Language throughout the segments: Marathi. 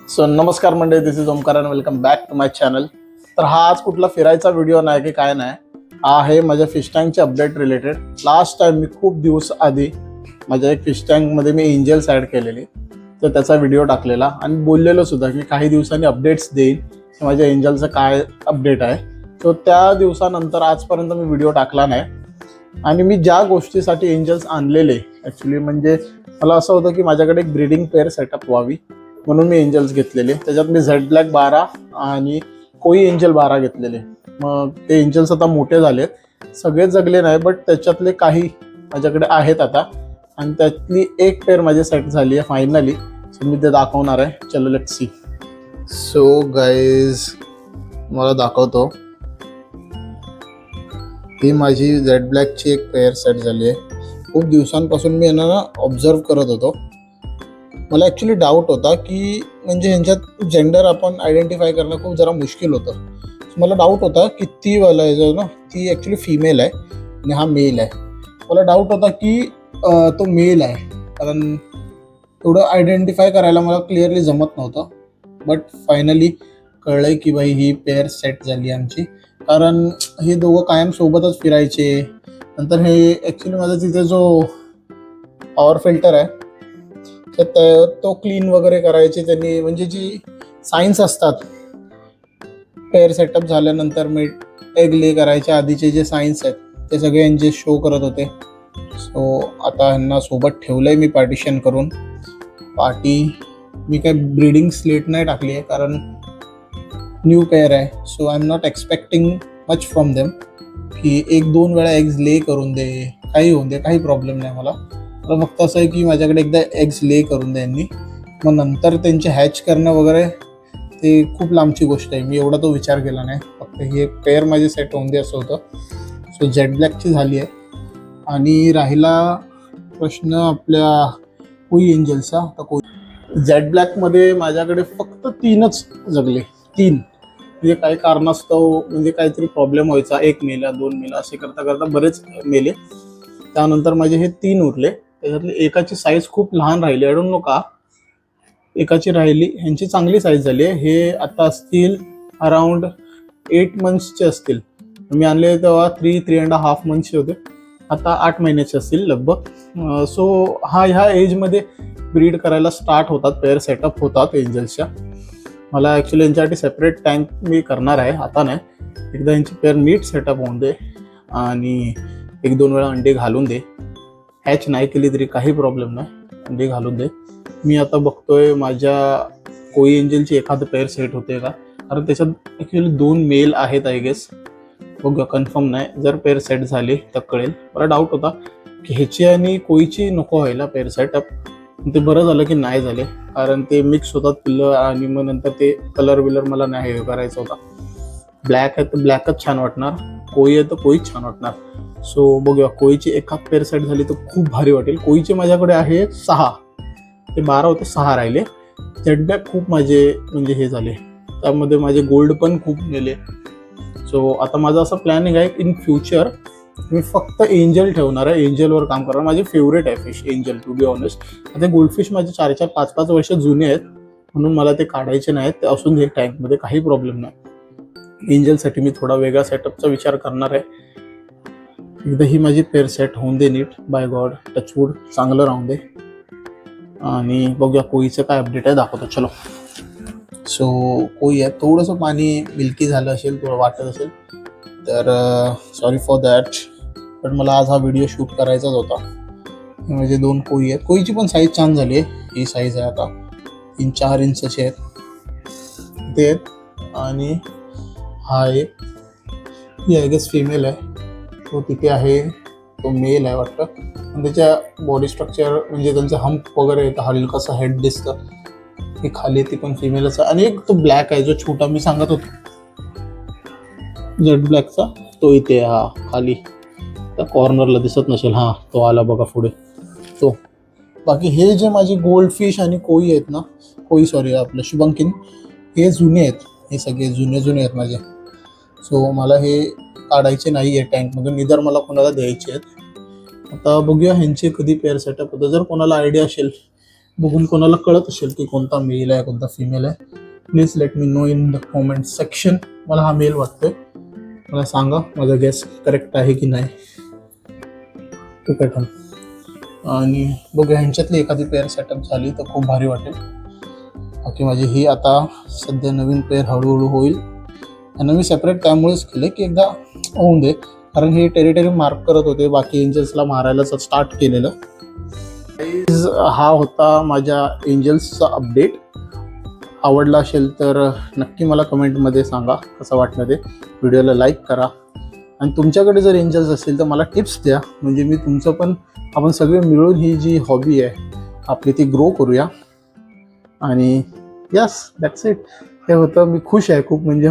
सो नमस्कार मंडळी, this is Omkar and welcome back to my channel. तर हा आज कुठला फिरायचा व्हिडिओ नाही की काय नाही, हा आहे माझ्या फिश टँकचे अपडेट रिलेटेड. लास्ट टाइम मी खूप दिवस आधी माझ्या एक फिश टँकमध्ये मी एंजल्स ॲड केलेली, तर त्याचा व्हिडिओ टाकलेला आणि बोललेलो सुद्धा की काही दिवसांनी अपडेट्स देईन की माझ्या एंजलचं काय अपडेट आहे. सो त्या दिवसानंतर आजपर्यंत मी व्हिडिओ टाकला नाही. आणि मी ज्या गोष्टीसाठी एंजल्स आणलेले ॲक्च्युली म्हणजे मला असं होतं की माझ्याकडे एक ब्रीडिंग पेअर सेटअप व्हावी, म्हणून मी एंजल्स घेतलेले. त्याच्यात मी झेड ब्लॅक 12 आणि कोई एंजल 12 घेतलेले. मग ते एंजल्स आता मोठे झालेत, सगळे जगले नाही बट त्याच्यातले काही माझ्याकडे आहेत आता, आणि त्यातली एक पेअर माझी सेट झाली आहे फायनली. सो मी ते दाखवणार आहे. चलो लेट्स सी. सो गाईज मला दाखवतो, ही माझी झेड ब्लॅकची एक पेअर सेट झाली आहे. खूप दिवसांपासून मी यांना ऑब्झर्व करत होतो. मला ॲक्च्युली डाऊट होता की म्हणजे ह्यांच्यात जेंडर आपण आयडेंटिफाय करणं खूप जरा मुश्किल होतं. मला डाऊट होता की ती वाला जो ना ती ॲक्च्युली फिमेल आहे आणि हा मेल आहे. मला डाऊट होता की तो मेल आहे, कारण एवढं आयडेंटिफाय करायला मला क्लिअरली जमत नव्हतं. बट फायनली कळलं की बाई ही पेअर सेट झाली आमची, कारण हे दोघं कायम सोबतच फिरायचे. नंतर हे ॲक्च्युली माझा तिथे जो पॉवर फिल्टर आहे तर तो क्लीन वगैरे करायचे त्यांनी, म्हणजे जी सायन्स असतात पेअर सेटअप झाल्यानंतर मी एग ले करायच्या आधीचे जे सायन्स आहेत ते सगळे यांचे शो करत होते. सो आता ह्यांना सोबत ठेवलं आहे मी पार्टिशन करून. मी काय ब्रीडिंग स्लेट नाही टाकली आहे कारण न्यू पेअर आहे. So I am not expecting much from them की 1-2 वेळा एग्स ले करून दे, काही होऊन दे, काही प्रॉब्लेम नाही मला. फक्त असं आहे की माझ्याकडे एकदा एग्स ले करून द्या यांनी, मग नंतर त्यांचे हॅच करणं वगैरे ते खूप लांबची गोष्ट आहे. मी एवढा तो विचार केला नाही, फक्त ही एक पेअर माझी सेट होऊन दे असं होतं. सो झेड ब्लॅकची झाली आहे. आणि राहिला प्रश्न आपल्या कोई एंजलचा. तर कोई झेड ब्लॅकमध्ये माझ्याकडे फक्त 3च जगले. 3 म्हणजे काही कारणास्तव म्हणजे काहीतरी प्रॉब्लेम व्हायचा, 1 मेला 2 मेला असे करता करता बरेच मेले. त्यानंतर माझे हे 3 उरले. त्याच्यातली एकाची साईज खूप लहान राहिली, आय डोंट नो का. एकाची राहिली, ह्यांची चांगली साईज झाली आहे. हे आता असतील अराउंड 8 मंथ्सचे असतील. मी आणले तेव्हा 3.5 मंथ्सचे होते, आता 8 महिन्याचे असतील लगभग. सो ह्या एजमध्ये ब्रीड करायला स्टार्ट होतात, पेअर सेटअप होतात एंजल्सच्या. मला ॲक्च्युली यांच्यासाठी सेपरेट टँक मी करणार आहे, आता नाही. एकदा यांची पेअर नीट सेटअप होऊन दे आणि 1-2 वेळा अंडे घालून दे. हॅच नाही केली तरी काही प्रॉब्लेम नाही, अंडे घालून दे. मी आता बघतोय माझ्या कोई एंजलची एखादं पेअर सेट होते का, कारण त्याच्यात ॲक्च्युली 2 मेल आहेत आय गेस. बघूया, कन्फर्म नाही. जर पेअर सेट झाली तर कळेल. मला डाऊट होता की ह्याची आणि कोईची नको व्हायला पेअर सेटअप, ते बरं झालं की नाही झाले, कारण ते मिक्स होतात पिल्लं आणि मग नंतर ते कलर विलर मला नाही हे करायचा होता. ब्लॅक आहे तर ब्लॅकच छान वाटणार, कोई आहे तर कोईच छान वाटणार. सो बघूया, कोईची एखाद पेअर सेट झाली तर खूप भारी वाटेल. कोईचे माझ्याकडे आहे 6, ते 12 होते, 6 राहिले. झेड ब्लॅक खूप माझे म्हणजे हे झाले, त्यामध्ये माझे गोल्ड पण खूप गेले. सो आता माझा असा प्लॅनिंग आहे इन फ्युचर मी फक्त एंजल ठेवणार आहे, एंजलवर काम करणार. माझे फेवरेट आहे fish angel, to be honest. आता गोल्डफिश माझे 4-4, 5-5 वर्ष जुने आहेत, म्हणून मला ते काढायचे नाहीत. ते असून दे टँकमध्ये, काही प्रॉब्लेम नाही. एंजलसाठी मी थोडा वेगळा सेटअपचा विचार करणार आहे. एकदा ही माझी पेअर सेट होऊन दे नीट, बाय गॉड, टचवूड, चांगलं राहून दे. आणि बघूया कोईचं काय अपडेट आहे, दाखवतो. चलो. सो कोई आहे, थोडंसं पाणी मिल्की झालं असेल, थोडं वाटत असेल तर सॉरी फॉर दॅट. पण मला आज हा व्हिडिओ शूट करायचाच होता. म्हणजे 2 कोई आहेत. कोईची पण साईज छान झाली आहे. ही साईज आहे आता 3-4 इंचचे आहेत ते आहेत. आणि हा एक, ही आय गेस फिमेल आहे, तो तिथे आहे, तो मेल आहे वाटतं. आणि त्याच्या बॉडी स्ट्रक्चर म्हणजे त्यांचं हम्प वगैरे येतं, हलकासा हेड दिसतं. ही खाली ती पण फिमेलच आहे. आणि एक तो ब्लॅक आहे जो छोटा मी सांगत होतो झेड ब्लॅकचा, तो इथे हा खाली त्या कॉर्नरला दिसत नसेल, हा तो आला बघा पुढे तो. बाकी हे जे माझे गोल्ड फिश आणि कोई आहेत ना, कोई सॉरी आपलं शुभंकिन, हे जुने आहेत, हे सगळे जुने आहेत माझे. सो मला हे काढायचे नाही आहे टँकमधून, निदर मला कोणाला द्यायचे आहेत. आता बघूया ह्यांचे कधी पेअर सेटअप होतं. जर कोणाला आयडिया असेल बघून कोणाला कळत असेल की कोणता मेल आहे कोणता फिमेल आहे, please let me know in the comment section. मला हा मेल वाटतोय, मला सांगा माझा गेस करेक्ट आहे की नाही. ठीक आहे. आणि बघूया ह्यांच्यातली एखादी पेअर सेटअप झाली तर खूप भारी वाटेल. बाकी माझी ही आता सध्या नवीन पेअर हळूहळू होईल. यांना मी सेपरेट त्यामुळेच केले की एकदा होऊन दे, कारण हे टेरिटरी मार्क करत होते, बाकी एंजल्सला मारायलाच स्टार्ट केलेलं. हा होता माझ्या एंजल्सचा अपडेट. आवडला असेल तर नक्की मला कमेंटमध्ये सांगा कसं वाटलं ते. व्हिडिओला लाईक करा आणि तुमच्याकडे जर एंजल्स असतील तर मला टिप्स द्या, म्हणजे मी तुमचं पण आपण सगळे मिळून ही जी हॉबी आहे आपली ती ग्रो करूया. आणि यस दॅट्स इट. हे होतं. मी खुश आहे खूप, म्हणजे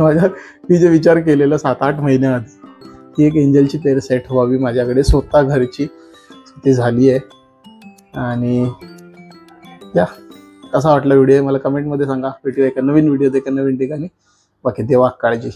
मी जे विचार केलेलं 7-8 महिन्याआधी की एक एंजलची पेअर सेट व्हावी माझ्याकडे स्वतः घरची, ती झाली आहे. आणि या कसा वाटला व्हिडिओ मला कमेंटमध्ये सांगा. भेटूया एका नवीन व्हिडिओ एका नवीन ठिकाणी. बाकी देवा काळजी.